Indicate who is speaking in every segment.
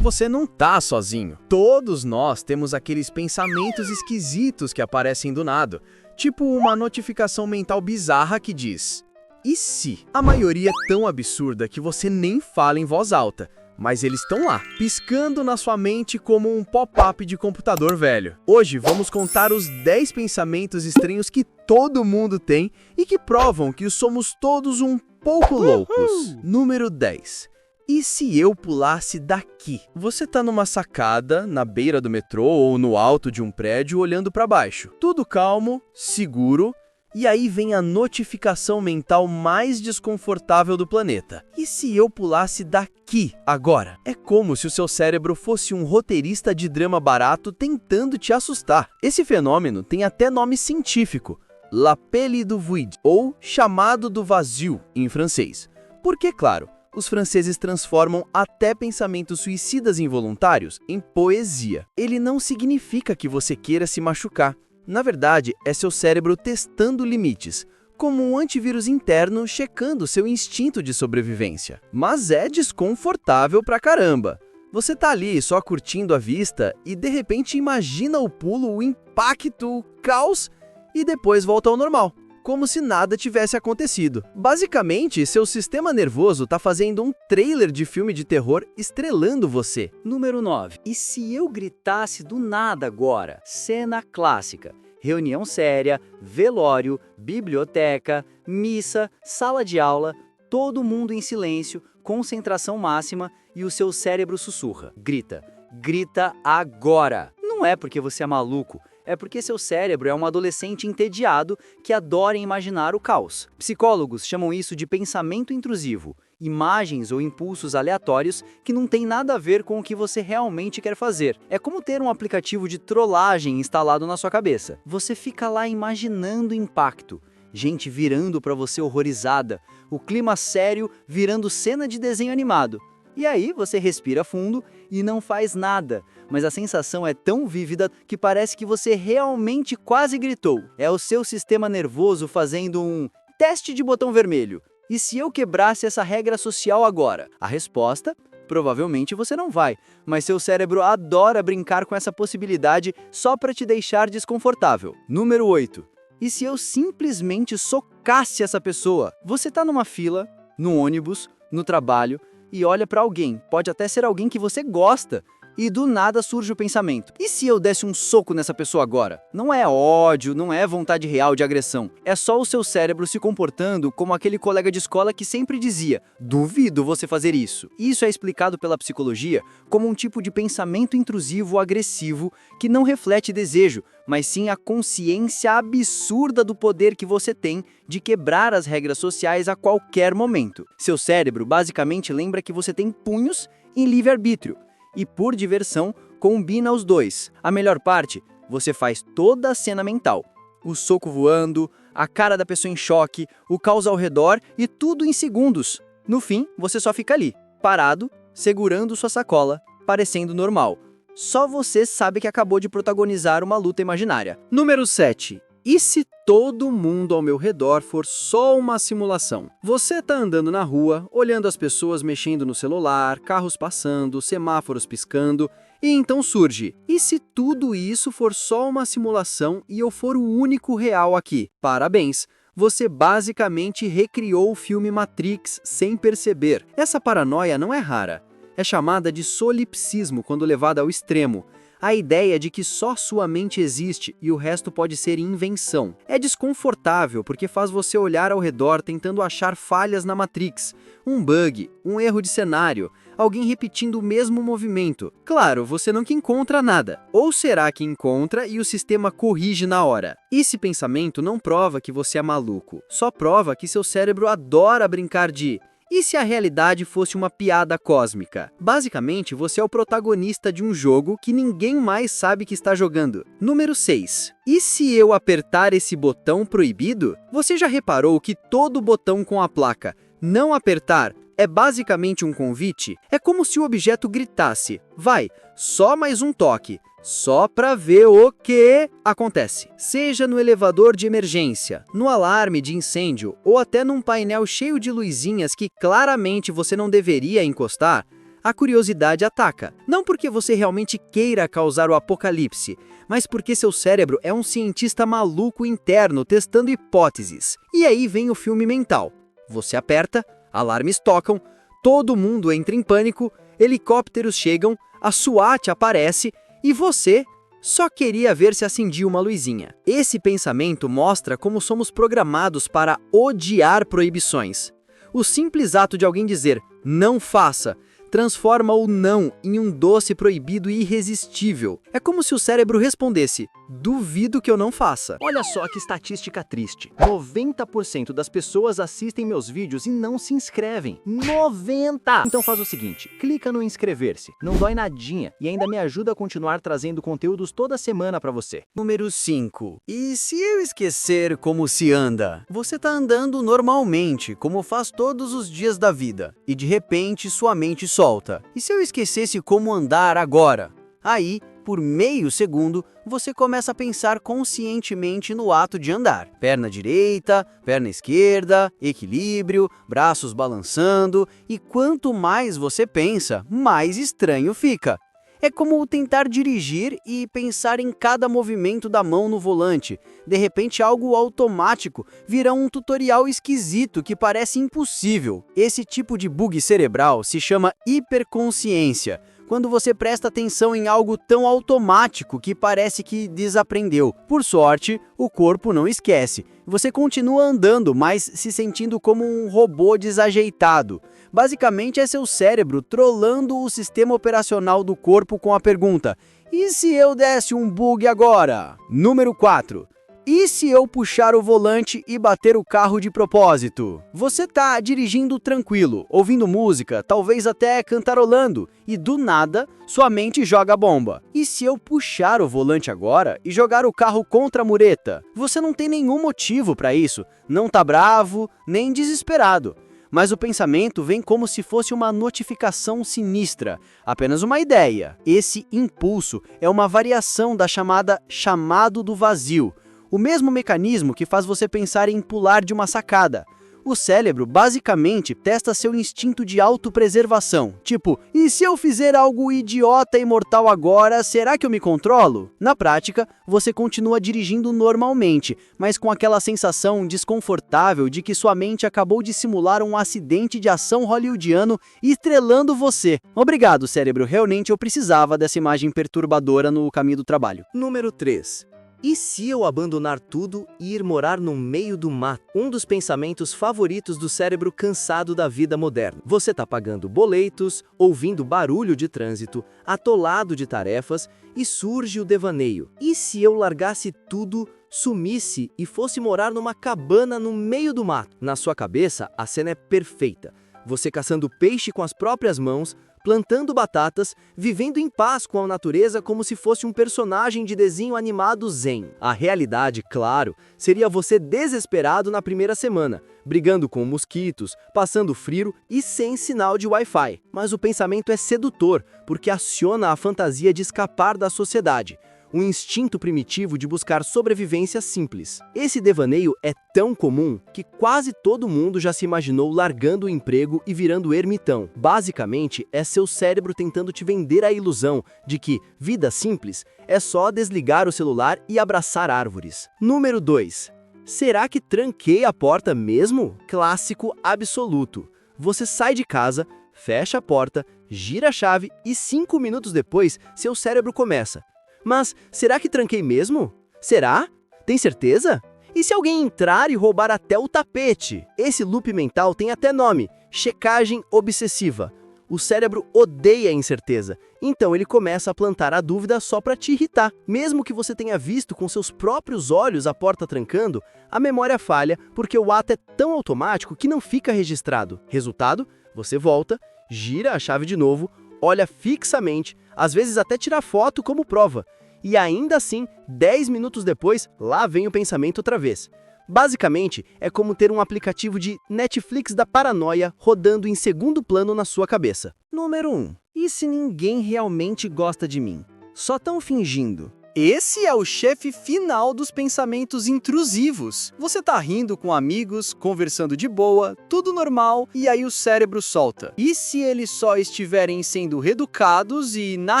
Speaker 1: Você não tá sozinho. Todos nós temos aqueles pensamentos esquisitos que aparecem do nada, tipo uma notificação mental bizarra que diz: e se? A maioria é tão absurda que você nem fala em voz alta, mas eles estão lá, piscando na sua mente como um pop-up de computador velho. Hoje vamos contar os 10 pensamentos estranhos que todo mundo tem e que provam que somos todos um pouco loucos. Número 10. E se eu pulasse daqui? Você tá numa sacada, na beira do metrô ou no alto de um prédio olhando para baixo. Tudo calmo, seguro, e aí vem a notificação mental mais desconfortável do planeta. E se eu pulasse daqui agora? É como se o seu cérebro fosse um roteirista de drama barato tentando te assustar. Esse fenômeno tem até nome científico: l'appel du vide, ou chamado do vazio em francês. Porque, claro, os franceses transformam até pensamentos suicidas involuntários em poesia. Ele não significa que você queira se machucar. Na verdade, é seu cérebro testando limites, como um antivírus interno checando seu instinto de sobrevivência. Mas é desconfortável pra caramba. Você tá ali só curtindo a vista e de repente imagina o pulo, o impacto, o caos e depois volta ao normal, como se nada tivesse acontecido. Basicamente, seu sistema nervoso tá fazendo um trailer de filme de terror estrelando você.
Speaker 2: Número 9. E se eu gritasse do nada agora? Cena clássica. Reunião séria, velório, biblioteca, missa, sala de aula, todo mundo em silêncio, concentração máxima e o seu cérebro sussurra. Grita. Grita agora. Não é porque você é maluco. É porque seu cérebro é um adolescente entediado que adora imaginar o caos. Psicólogos chamam isso de pensamento intrusivo, imagens ou impulsos aleatórios que não têm nada a ver com o que você realmente quer fazer. É como ter um aplicativo de trollagem instalado na sua cabeça. Você fica lá imaginando o impacto, gente virando para você horrorizada, o clima sério virando cena de desenho animado. E aí você respira fundo e não faz nada, mas a sensação é tão vívida que parece que você realmente quase gritou. É o seu sistema nervoso fazendo um teste de botão vermelho. E se eu quebrasse essa regra social agora? A resposta? Provavelmente você não vai, mas seu cérebro adora brincar com essa possibilidade só para te deixar desconfortável. Número 8. E se eu simplesmente socasse essa pessoa? Você tá numa fila, no ônibus, no trabalho, e olha para alguém, pode até ser alguém que você gosta, e do nada surge o pensamento: e se eu desse um soco nessa pessoa agora? Não é ódio, não é vontade real de agressão, é só o seu cérebro se comportando como aquele colega de escola que sempre dizia: duvido você fazer isso. Isso é explicado pela psicologia como um tipo de pensamento intrusivo agressivo que não reflete desejo, mas sim a consciência absurda do poder que você tem de quebrar as regras sociais a qualquer momento. Seu cérebro basicamente lembra que você tem punhos e livre-arbítrio, e por diversão combina os dois. A melhor parte, você faz toda a cena mental. O soco voando, a cara da pessoa em choque, o caos ao redor e tudo em segundos. No fim, você só fica ali, parado, segurando sua sacola, parecendo normal. Só você sabe que acabou de protagonizar uma luta imaginária. Número 7. E se todo mundo ao meu redor for só uma simulação? Você tá andando na rua, olhando as pessoas mexendo no celular, carros passando, semáforos piscando, e então surge: e se tudo isso for só uma simulação e eu for o único real aqui? Parabéns! Você basicamente recriou o filme Matrix sem perceber. Essa paranoia não é rara. É chamada de solipsismo quando levada ao extremo. A ideia de que só sua mente existe e o resto pode ser invenção. É desconfortável porque faz você olhar ao redor tentando achar falhas na Matrix, um bug, um erro de cenário, alguém repetindo o mesmo movimento. Claro, você não encontra nada. Ou será que encontra e o sistema corrige na hora? Esse pensamento não prova que você é maluco, só prova que seu cérebro adora brincar de: e se a realidade fosse uma piada cósmica? Basicamente, você é o protagonista de um jogo que ninguém mais sabe que está jogando. Número 6. E se eu apertar esse botão proibido? Você já reparou que todo botão com a placa "não apertar" é basicamente um convite? É como se o objeto gritasse: vai, só mais um toque. Só para ver o que acontece. Seja no elevador de emergência, no alarme de incêndio ou até num painel cheio de luzinhas que claramente você não deveria encostar, a curiosidade ataca. Não porque você realmente queira causar o apocalipse, mas porque seu cérebro é um cientista maluco interno testando hipóteses. E aí vem o filme mental. Você aperta, alarmes tocam, todo mundo entra em pânico, helicópteros chegam, a SWAT aparece e você só queria ver se acendia uma luzinha. Esse pensamento mostra como somos programados para odiar proibições. O simples ato de alguém dizer "não faça" transforma o não em um doce proibido e irresistível. É como se o cérebro respondesse: duvido que eu não faça.
Speaker 3: Olha só que estatística triste. 90% das pessoas assistem meus vídeos e não se inscrevem. 90! Então faz o seguinte, clica no inscrever-se. Não dói nadinha e ainda me ajuda a continuar trazendo conteúdos toda semana pra você.
Speaker 2: Número 5. E se eu esquecer como se anda? Você tá andando normalmente, como faz todos os dias da vida, e de repente sua mente solta. E se eu esquecesse como andar agora? Aí, por meio segundo, você começa a pensar conscientemente no ato de andar. Perna direita, perna esquerda, equilíbrio, braços balançando, e quanto mais você pensa, mais estranho fica. É como tentar dirigir e pensar em cada movimento da mão no volante. De repente, algo automático vira um tutorial esquisito que parece impossível. Esse tipo de bug cerebral se chama hiperconsciência, quando você presta atenção em algo tão automático que parece que desaprendeu. Por sorte, o corpo não esquece. Você continua andando, mas se sentindo como um robô desajeitado. Basicamente, é seu cérebro trollando o sistema operacional do corpo com a pergunta: e se eu desse um bug agora? Número 4. E se eu puxar o volante e bater o carro de propósito? Você tá dirigindo tranquilo, ouvindo música, talvez até cantarolando, e do nada, sua mente joga a bomba. E se eu puxar o volante agora e jogar o carro contra a mureta? Você não tem nenhum motivo para isso, não tá bravo, nem desesperado. Mas o pensamento vem como se fosse uma notificação sinistra, apenas uma ideia. Esse impulso é uma variação da chamada chamado do vazio, o mesmo mecanismo que faz você pensar em pular de uma sacada. O cérebro basicamente testa seu instinto de autopreservação, tipo, e se eu fizer algo idiota e mortal agora, será que eu me controlo? Na prática, você continua dirigindo normalmente, mas com aquela sensação desconfortável de que sua mente acabou de simular um acidente de ação hollywoodiano estrelando você. Obrigado, cérebro, realmente eu precisava dessa imagem perturbadora no caminho do trabalho.
Speaker 3: Número 3. E se eu abandonar tudo e ir morar no meio do mato? Um dos pensamentos favoritos do cérebro cansado da vida moderna. Você tá pagando boletos, ouvindo barulho de trânsito, atolado de tarefas e surge o devaneio. E se eu largasse tudo, sumisse e fosse morar numa cabana no meio do mato? Na sua cabeça, a cena é perfeita. Você caçando peixe com as próprias mãos, plantando batatas, vivendo em paz com a natureza como se fosse um personagem de desenho animado zen. A realidade, claro, seria você desesperado na primeira semana, brigando com mosquitos, passando frio e sem sinal de Wi-Fi. Mas o pensamento é sedutor, porque aciona a fantasia de escapar da sociedade, um instinto primitivo de buscar sobrevivência simples. Esse devaneio é tão comum que quase todo mundo já se imaginou largando o emprego e virando ermitão. Basicamente, é seu cérebro tentando te vender a ilusão de que vida simples é só desligar o celular e abraçar árvores. Número 2. Será que tranquei a porta mesmo? Clássico absoluto. Você sai de casa, fecha a porta, gira a chave e 5 minutos depois, seu cérebro começa: mas será que tranquei mesmo? Será? Tem certeza? E se alguém entrar e roubar até o tapete? Esse loop mental tem até nome: checagem obsessiva. O cérebro odeia a incerteza, então ele começa a plantar a dúvida só para te irritar. Mesmo que você tenha visto com seus próprios olhos a porta trancando, a memória falha porque o ato é tão automático que não fica registrado. Resultado? Você volta, gira a chave de novo, olha fixamente, às vezes até tira foto como prova. E ainda assim, 10 minutos depois, lá vem o pensamento outra vez. Basicamente, é como ter um aplicativo de Netflix da paranoia rodando em segundo plano na sua cabeça.
Speaker 2: Número 1. E se ninguém realmente gosta de mim? Só tão fingindo? Esse é o chefe final dos pensamentos intrusivos. Você tá rindo com amigos, conversando de boa, tudo normal, e aí o cérebro solta. E se eles só estiverem sendo reeducados e, na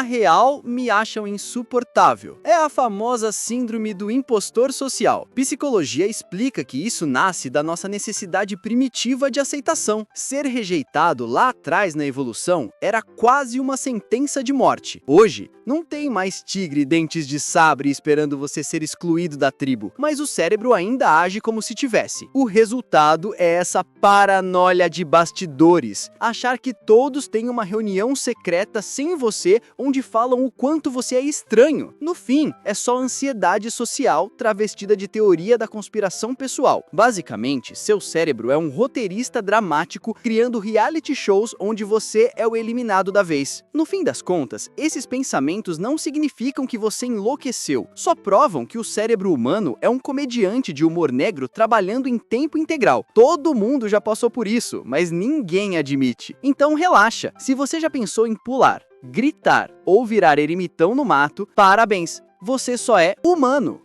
Speaker 2: real, me acham insuportável? É a famosa síndrome do impostor social. Psicologia explica que isso nasce da nossa necessidade primitiva de aceitação. Ser rejeitado lá atrás na evolução era quase uma sentença de morte. Hoje, não tem mais tigre e dentes de sabre esperando você ser excluído da tribo, mas o cérebro ainda age como se tivesse. O resultado é essa paranoia de bastidores. Achar que todos têm uma reunião secreta sem você, onde falam o quanto você é estranho. No fim, é só ansiedade social travestida de teoria da conspiração pessoal. Basicamente, seu cérebro é um roteirista dramático criando reality shows onde você é o eliminado da vez. No fim das contas, esses pensamentos não significam que você enlouqueceu, só provam que o cérebro humano é um comediante de humor negro trabalhando em tempo integral. Todo mundo já passou por isso, mas ninguém admite. Então relaxa, se você já pensou em pular, gritar ou virar ermitão no mato, parabéns, você só é humano.